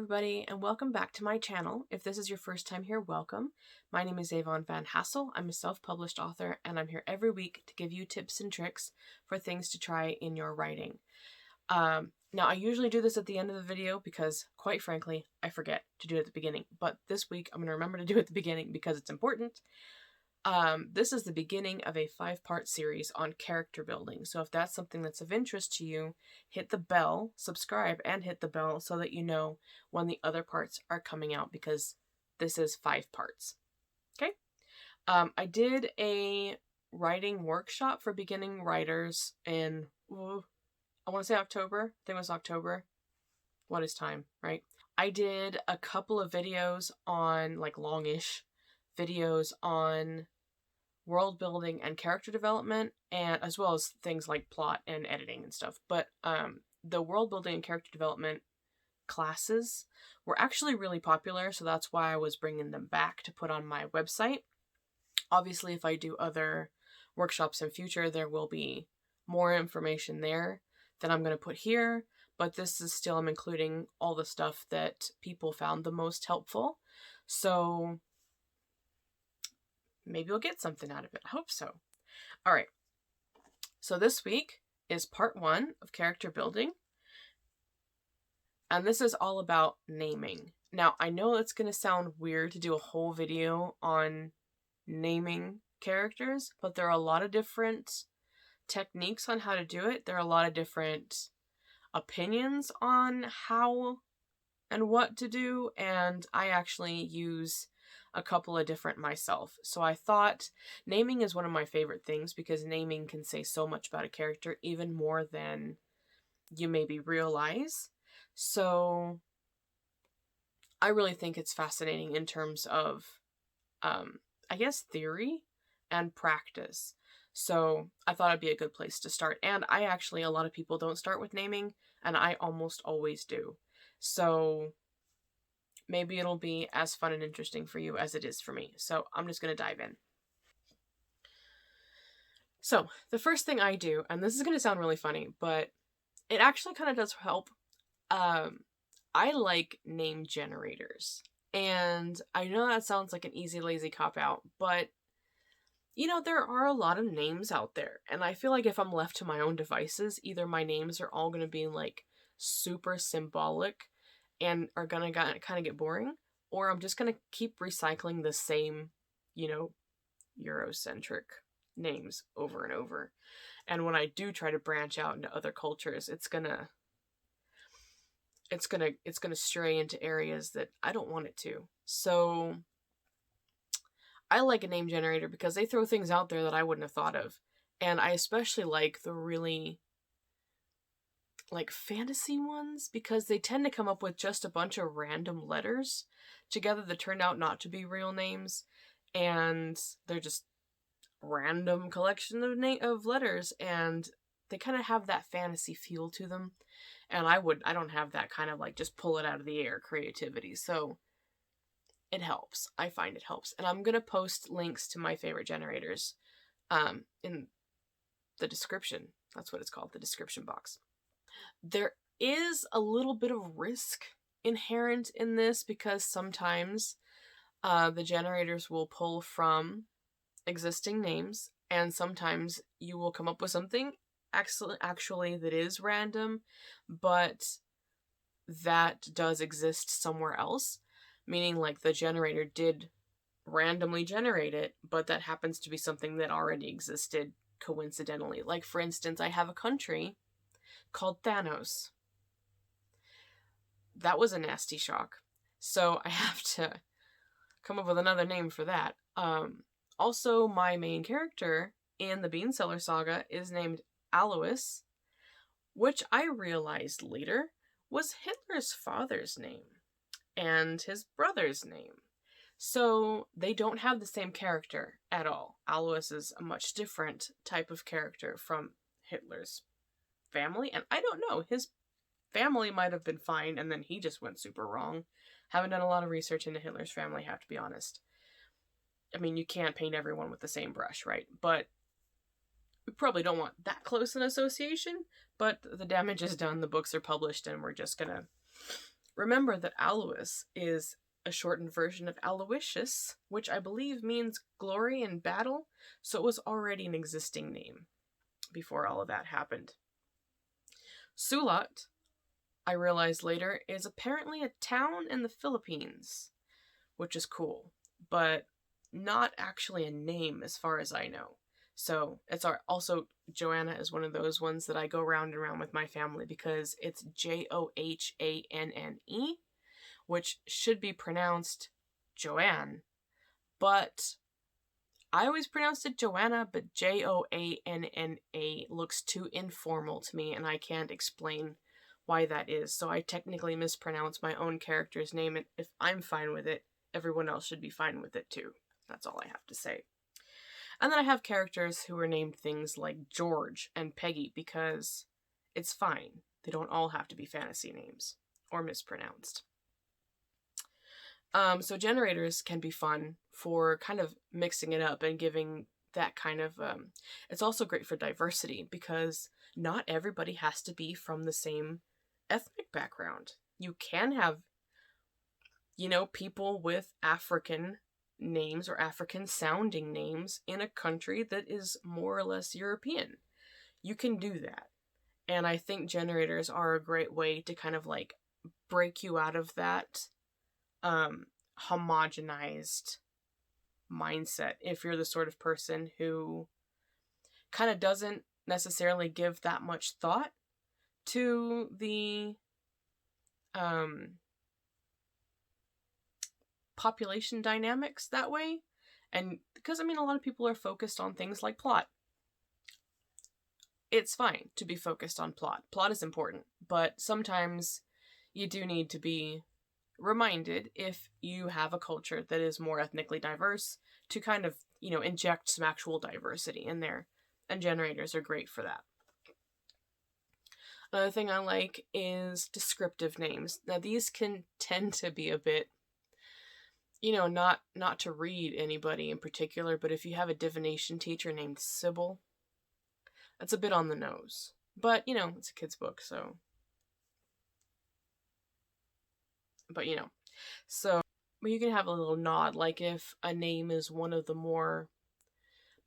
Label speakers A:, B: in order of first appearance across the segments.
A: everybody, and welcome back to my channel. If this is your first time here, welcome. My name is Avon Van Hassel. I'm a self-published author, and I'm here every week to give you tips and tricks for things to try in your writing. Now, I usually do this at the end of the video because, quite frankly, I forget to do it at the beginning. But this week, I'm going to remember to do it at the beginning because it's important. This is the beginning of a 5-part series on character building. So if that's something that's of interest to you, hit the bell, subscribe, and hit the bell so that you know when the other parts are coming out, because this is 5 parts. Okay? I did a writing workshop for beginning writers in, I want to say October. I think it was October. What is time, right? I did a couple of videos on, like, longish videos on world building and character development, and as well as things like plot and editing and stuff. But the world building and character development classes were actually really popular, so that's why I was bringing them back to put on my website. Obviously, if I do other workshops in future, there will be more information there that I'm going to put here, but this is still, I'm including all the stuff that people found the most helpful. So maybe you'll get something out of it. I hope so. All right. So this week is part 1 of character building. And this is all about naming. Now, I know it's going to sound weird to do a whole video on naming characters, but there are a lot of different techniques on how to do it. There are a lot of different opinions on how and what to do, and I actually use a couple of different myself. So I thought naming is one of my favorite things because naming can say so much about a character, even more than you maybe realize. So I really think it's fascinating in terms of, I guess, theory and practice. So I thought it'd be a good place to start. And a lot of people don't start with naming, and I almost always do. So maybe it'll be as fun and interesting for you as it is for me. So I'm just going to dive in. So the first thing I do, and this is going to sound really funny, but it actually kind of does help. I like name generators. And I know that sounds like an easy, lazy cop-out, but you know, there are a lot of names out there. And I feel like if I'm left to my own devices, either my names are all going to be like super symbolic and are gonna kind of get boring, or I'm just gonna keep recycling the same, Eurocentric names over and over. And when I do try to branch out into other cultures, it's gonna stray into areas that I don't want it to. So I like a name generator because they throw things out there that I wouldn't have thought of. And I especially like the really fantasy ones because they tend to come up with just a bunch of random letters together that turned out not to be real names, and they're just random collection of letters, and they kind of have that fantasy feel to them. And I don't have that kind of just pull it out of the air creativity, so it helps. I find it helps. And I'm gonna post links to my favorite generators in the description. That's what it's called, the description box. There is a little bit of risk inherent in this because sometimes the generators will pull from existing names, and sometimes you will come up with something actually that is random, but that does exist somewhere else, meaning the generator did randomly generate it, but that happens to be something that already existed coincidentally. Like, for instance, I have a country called Thanos. That was a nasty shock. So I have to come up with another name for that. Also, my main character in the Beanseller Saga is named Alois, which I realized later was Hitler's father's name and his brother's name. So they don't have the same character at all. Alois is a much different type of character from Hitler's family, and I don't know, his family might have been fine and then he just went super wrong. Haven't done a lot of research into Hitler's family, have to be honest. I mean, you can't paint everyone with the same brush, right? But we probably don't want that close an association, but the damage is done, the books are published, and we're just gonna Remember that Alois is a shortened version of Aloysius, which I believe means glory in battle, so it was already an existing name before all of that happened. Sulat, I realized later, is apparently a town in the Philippines, which is cool, but not actually a name as far as I know. So it's also Joanna is one of those ones that I go round and round with my family because it's Johanne, which should be pronounced Joanne, but I always pronounced it Joanna, but Joanna looks too informal to me, and I can't explain why that is. So I technically mispronounce my own character's name, and if I'm fine with it, everyone else should be fine with it too. That's all I have to say. And then I have characters who are named things like George and Peggy because it's fine. They don't all have to be fantasy names or mispronounced. So generators can be fun for kind of mixing it up and giving that kind of... it's also great for diversity because not everybody has to be from the same ethnic background. You can have, people with African names or African sounding names in a country that is more or less European. You can do that. And I think generators are a great way to kind of like break you out of that homogenized mindset if you're the sort of person who kind of doesn't necessarily give that much thought to the population dynamics that way. And because, a lot of people are focused on things like plot. It's fine to be focused on plot. Plot is important, but sometimes you do need to be reminded, if you have a culture that is more ethnically diverse, to kind of, inject some actual diversity in there. And generators are great for that. Another thing I like is descriptive names. Now these can tend to be a bit, not to read anybody in particular, but if you have a divination teacher named Sybil, that's a bit on the nose. But, it's a kid's book, so... But, So, you can have a little nod, like if a name is one of the more,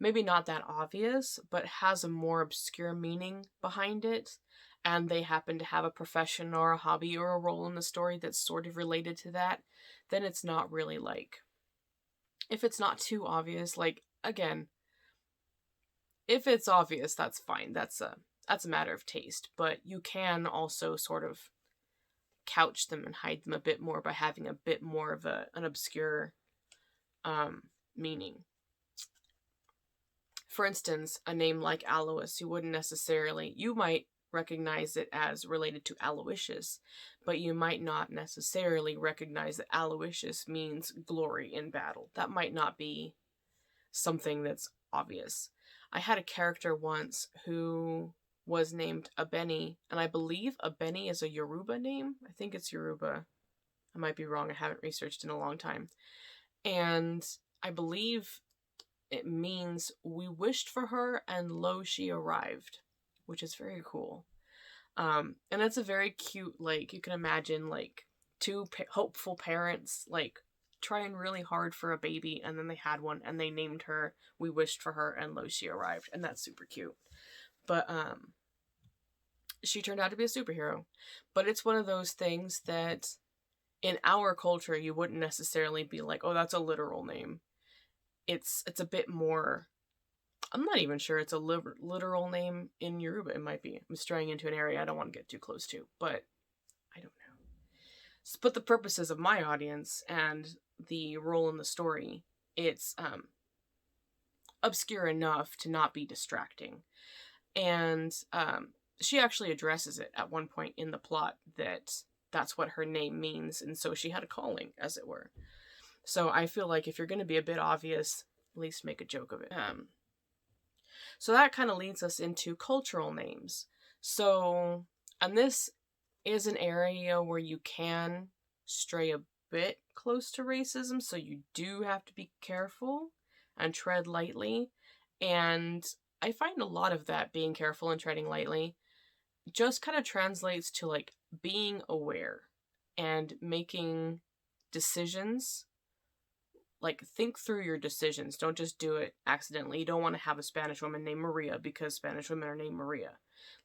A: maybe not that obvious, but has a more obscure meaning behind it, and they happen to have a profession or a hobby or a role in the story that's sort of related to that, then it's not really like... If it's not too obvious, like, again, if it's obvious, that's fine. That's a matter of taste, but you can also sort of couch them and hide them a bit more by having a bit more of an obscure meaning. For instance, a name like Alois, you might recognize it as related to Aloysius, but you might not necessarily recognize that Aloysius means glory in battle. That might not be something that's obvious. I had a character once who was named Abeni, and I believe Abeni is a Yoruba name. I think it's Yoruba. I might be wrong. I haven't researched in a long time. And I believe it means we wished for her and lo, she arrived, which is very cool. And it's a very cute, like, you can imagine, like, two hopeful parents, like, trying really hard for a baby, and then they had one, and they named her, we wished for her, and lo, she arrived, and that's super cute. But, she turned out to be a superhero. But it's one of those things that in our culture you wouldn't necessarily be like, oh, that's a literal name. It's a bit more... I'm not even sure it's a literal name in Yoruba. It might be. I'm straying into an area I don't want to get too close to, but I don't know. But the purposes of my audience and the role in the story, it's obscure enough to not be distracting. And she actually addresses it at one point in the plot that that's what her name means, and so she had a calling, as it were. So I feel like if you're going to be a bit obvious, at least make a joke of it. So that kind of leads us into cultural names. So, and this is an area where you can stray a bit close to racism, so you do have to be careful and tread lightly. And I find a lot of that, being careful and treading lightly, just kind of translates to, like, being aware and making decisions. Like, think through your decisions. Don't just do it accidentally. You don't want to have a Spanish woman named Maria because Spanish women are named Maria.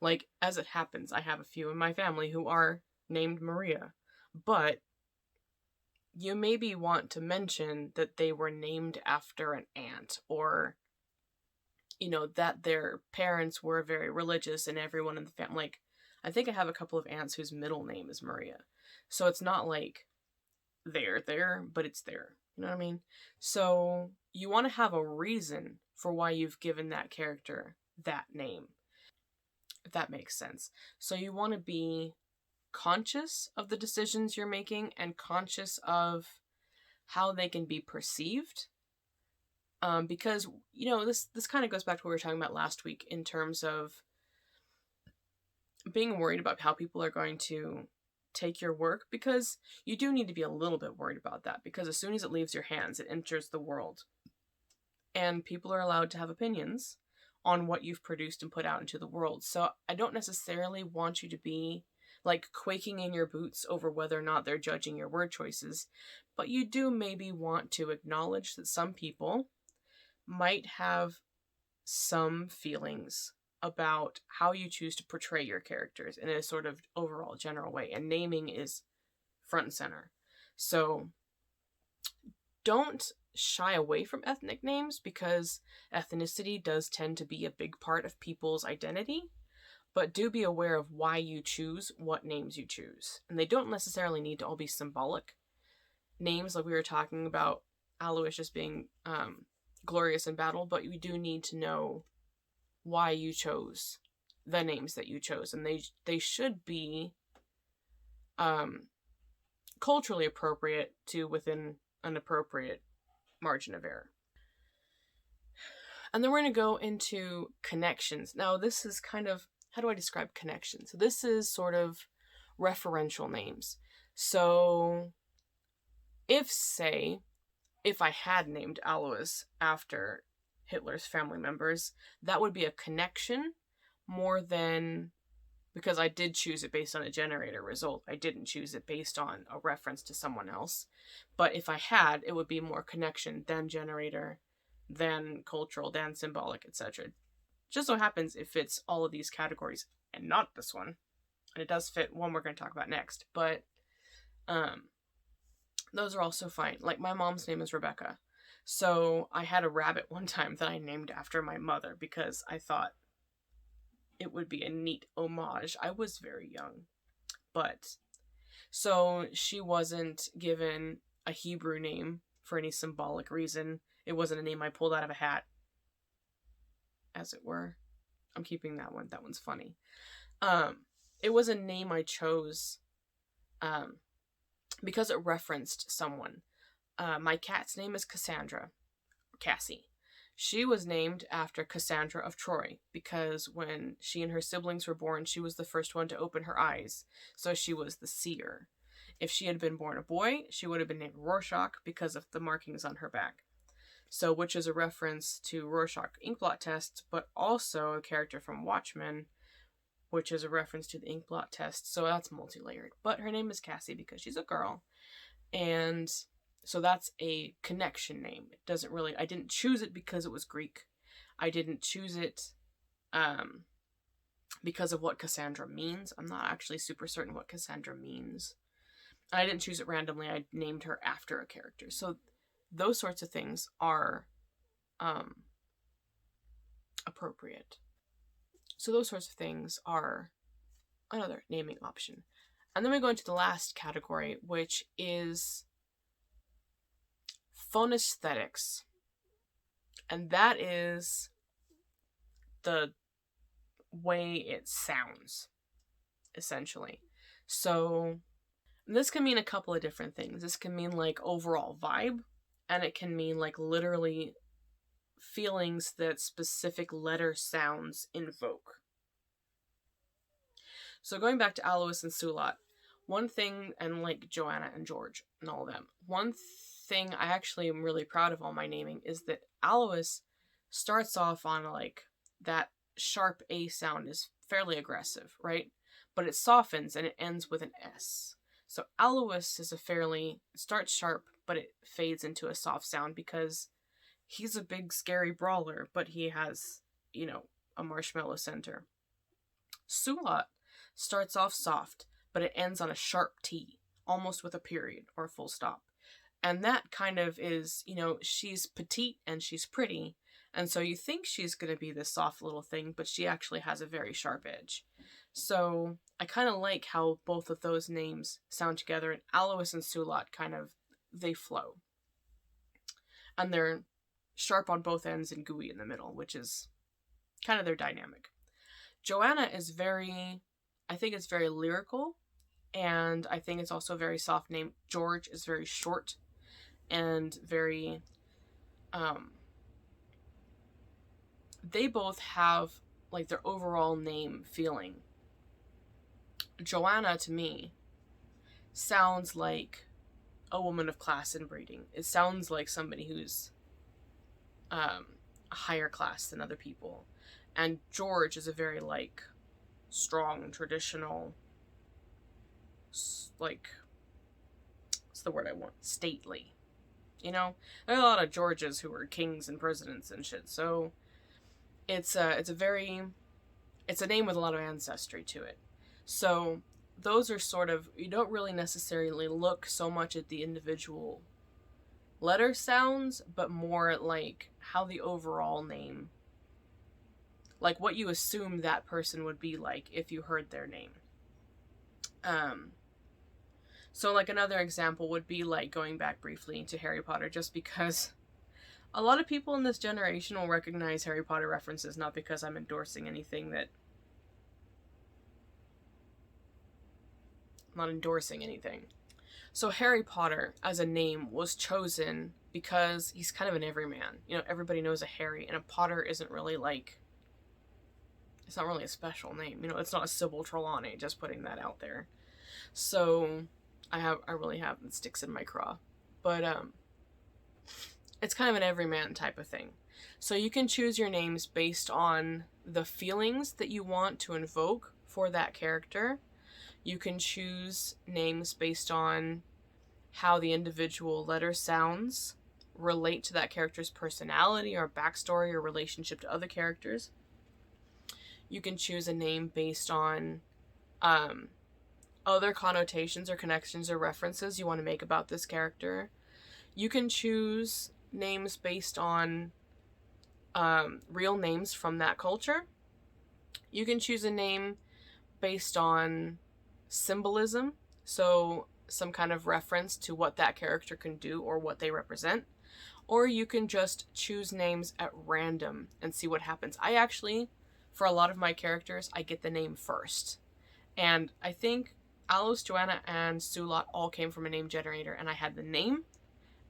A: Like, as it happens, I have a few in my family who are named Maria. But you maybe want to mention that they were named after an aunt, or, you know, that their parents were very religious and everyone in the family. Like, I think I have a couple of aunts whose middle name is Maria. So it's not like they're there, but it's there. You know what I mean? So you want to have a reason for why you've given that character that name, if that makes sense. So you want to be conscious of the decisions you're making and conscious of how they can be perceived. Because, you know, this kind of goes back to what we were talking about last week in terms of being worried about how people are going to take your work, because you do need to be a little bit worried about that, because as soon as it leaves your hands, it enters the world. And people are allowed to have opinions on what you've produced and put out into the world. So I don't necessarily want you to be like quaking in your boots over whether or not they're judging your word choices, but you do maybe want to acknowledge that some people might have some feelings about how you choose to portray your characters in a sort of overall general way, and naming is front and center. So don't shy away from ethnic names, because ethnicity does tend to be a big part of people's identity, but do be aware of why you choose what names you choose. And they don't necessarily need to all be symbolic names, like we were talking about Aloysius being glorious in battle, but you do need to know why you chose the names that you chose, and they should be culturally appropriate to within an appropriate margin of error. And then we're going to go into connections. Now, this is kind of, how do I describe connections? So this is sort of referential names. So if I had named Alois after Hitler's family members, that would be a connection more than, because I did choose it based on a generator result. I didn't choose it based on a reference to someone else. But if I had, it would be more connection than generator, than cultural, than symbolic, etc. Just so happens it fits all of these categories and not this one. And it does fit one we're going to talk about next. But those are also fine. Like, my mom's name is Rebecca. So I had a rabbit one time that I named after my mother because I thought it would be a neat homage. I was very young. But, so she wasn't given a Hebrew name for any symbolic reason. It wasn't a name I pulled out of a hat, as it were. I'm keeping that one. That one's funny. It was a name I chose because it referenced someone. My cat's name is Cassandra, Cassie. She was named after Cassandra of Troy because when she and her siblings were born, she was the first one to open her eyes, so she was the seer. If she had been born a boy, she would have been named Rorschach because of the markings on her back. So, which is a reference to Rorschach inkblot test, but also a character from Watchmen, which is a reference to the inkblot test. So that's multi-layered. But her name is Cassie because she's a girl, and so that's a connection name. It doesn't really, I didn't choose it because it was Greek. I didn't choose it because of what Cassandra means. I'm not actually super certain what Cassandra means. And I didn't choose it randomly. I named her after a character. So those sorts of things are appropriate. So those sorts of things are another naming option. And then we go into the last category, which is phonesthetics. And that is the way it sounds, essentially. So this can mean a couple of different things. This can mean like overall vibe, and it can mean like literally feelings that specific letter sounds invoke. So going back to Alois and Sulat, one thing, and like Joanna and George and all of them, one thing I actually am really proud of all my naming is that Alois starts off on like that sharp A sound is fairly aggressive, right? But it softens and it ends with an S. So Alois is it starts sharp, but it fades into a soft sound because he's a big scary brawler, but he has, a marshmallow center. Sulat starts off soft, but it ends on a sharp T, almost with a period or a full stop. And that kind of is, she's petite and she's pretty, and so you think she's going to be this soft little thing, but she actually has a very sharp edge. So I kind of like how both of those names sound together, and Alois and Sulat they flow. And they're sharp on both ends and gooey in the middle, which is kind of their dynamic. Joanna is I think it's very lyrical, and I think it's also a very soft name. George is very short and very, they both have, like, their overall name feeling. Joanna, to me, sounds like a woman of class and breeding. It sounds like somebody who's a higher class than other people. And George is a very, like, strong, traditional, like, what's the word I want? Stately. There are a lot of Georges who are kings and presidents and shit, so it's a name with a lot of ancestry to it. So those are sort of, you don't really necessarily look so much at the individual letter sounds, but more at, like, how the overall name, like, what you assume that person would be like if you heard their name. So, like, another example would be, like, going back briefly to Harry Potter, just because a lot of people in this generation will recognize Harry Potter references, not because I'm endorsing anything that... I'm not endorsing anything. So Harry Potter, as a name, was chosen because he's kind of an everyman. Everybody knows a Harry, and a Potter isn't really, like... It's not really a special name. It's not a Sybil Trelawney, just putting that out there. So... I really have the sticks in my craw. But, it's kind of an everyman type of thing. So you can choose your names based on the feelings that you want to invoke for that character. You can choose names based on how the individual letter sounds relate to that character's personality or backstory or relationship to other characters. You can choose a name based on, other connotations or connections or references you want to make about this character. You can choose names based on real names from that culture. You can choose a name based on symbolism, so some kind of reference to what that character can do or what they represent. Or you can just choose names at random and see what happens. I actually, for a lot of my characters, I get the name first. And I think Alois, Joanna, and Sulat all came from a name generator, and I had the name,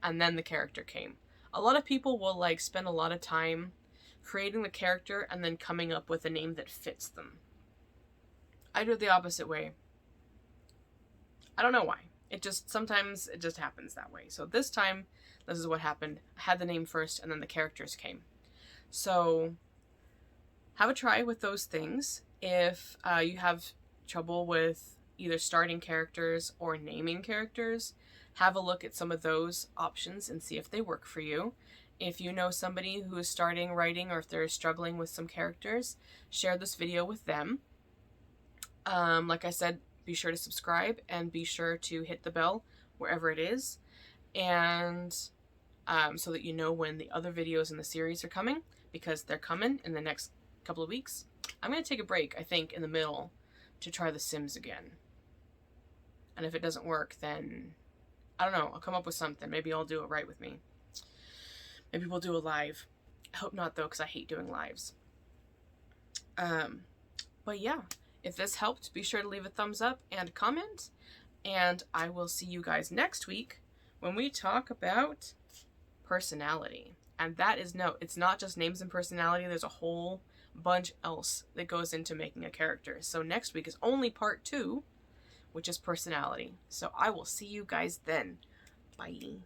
A: and then the character came. A lot of people will, like, spend a lot of time creating the character and then coming up with a name that fits them. I do it the opposite way. I don't know why. Sometimes it just happens that way. So this time, this is what happened. I had the name first, and then the characters came. So have a try with those things. If you have trouble with either starting characters or naming characters, have a look at some of those options and see if they work for you. If you know somebody who is starting writing, or if they're struggling with some characters, share this video with them. Like I said, be sure to subscribe and be sure to hit the bell wherever it is, and so that you know when the other videos in the series are coming, because they're coming in the next couple of weeks. I'm going to take a break, I think, in the middle to try The Sims again. And if it doesn't work, then I don't know, I'll come up with something. Maybe I'll do it right with me. Maybe we'll do a live. I hope not, though, because I hate doing lives. But yeah, if this helped, be sure to leave a thumbs up and comment. And I will see you guys next week when we talk about personality. And that is, no, it's not just names and personality. There's a whole bunch else that goes into making a character. So next week is only part 2, which is personality. So I will see you guys then. Bye.